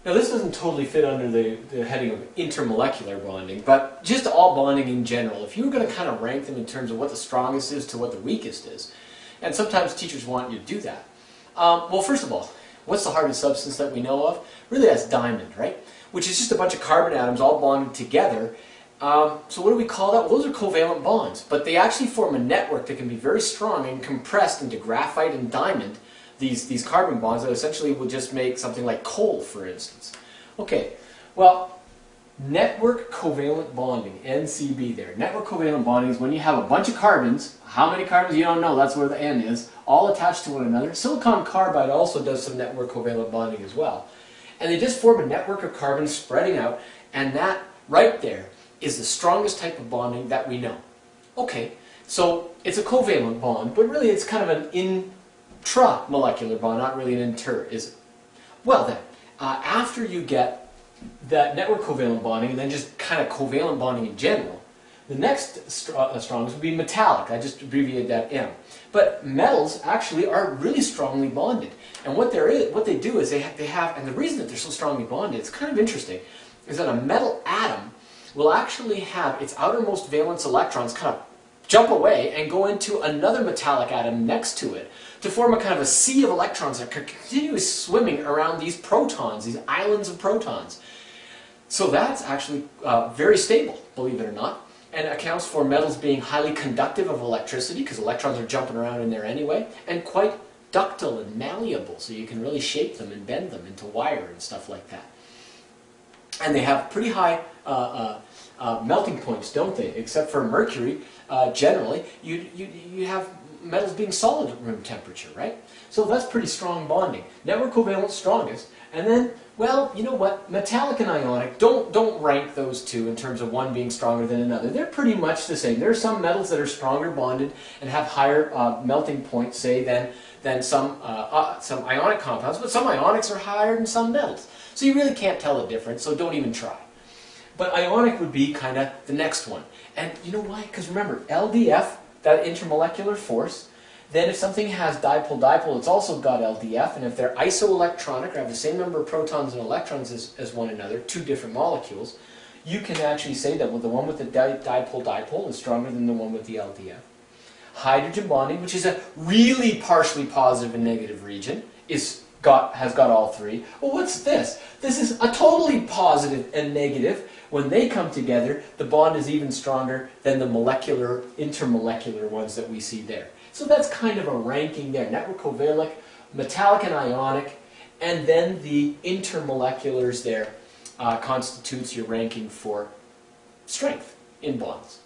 Now this doesn't totally fit under the heading of intermolecular bonding, but just all bonding in general, if you were going to kind of rank them in terms of what the strongest is to what the weakest is, and sometimes teachers want you to do that. Well, first of all, what's the hardest substance that we know of? Really, that's diamond, right? Which is just a bunch of carbon atoms all bonded together. So what do we call that? Well, those are covalent bonds, but they actually form a network that can be very strong and compressed into graphite and diamond, these carbon bonds that essentially will just make something like coal, for instance. Okay, well, network covalent bonding, NCB there. Network covalent bonding is when you have a bunch of carbons, how many carbons you don't know, that's where the N is, all attached to one another. Silicon carbide also does some network covalent bonding as well. And they just form a network of carbons spreading out, and that right there is the strongest type of bonding that we know. Okay, so it's a covalent bond, but really it's kind of an intramolecular bond, not really an inter, is it? Well then, after you get that network covalent bonding and then just kind of covalent bonding in general, the next strongest would be metallic. I just abbreviated that M. But metals actually are really strongly bonded. And what they do is they have, and the reason that they're so strongly bonded, it's kind of interesting, is that a metal atom will actually have its outermost valence electrons kind of jump away and go into another metallic atom next to it to form a kind of a sea of electrons that are continuously swimming around these protons, these islands of protons. So that's actually very stable, believe it or not, and accounts for metals being highly conductive of electricity because electrons are jumping around in there anyway, and quite ductile and malleable, so you can really shape them and bend them into wire and stuff like that. And they have pretty high melting points, don't they? Except for mercury, generally, you have metals being solid at room temperature, right? So that's pretty strong bonding. Network covalent strongest, and then, well, you know what? Metallic and ionic, don't rank those two in terms of one being stronger than another. They're pretty much the same. There are some metals that are stronger bonded and have higher melting points, say, than some ionic compounds, but some ionics are higher than some metals. So you really can't tell the difference, so don't even try. But ionic would be kind of the next one. And you know why? Because remember, LDF, that intermolecular force, then if something has dipole-dipole, it's also got LDF, and if they're isoelectronic, or have the same number of protons and electrons as one another, two different molecules, you can actually say that the one with the dipole-dipole is stronger than the one with the LDF. Hydrogen bonding, which is a really partially positive and negative region, has got all three. Well, what's this? This is a totally positive and negative. When they come together, the bond is even stronger than the molecular, intermolecular ones that we see there. So that's kind of a ranking there. Network covalent, metallic and ionic, and then the intermoleculars there constitutes your ranking for strength in bonds.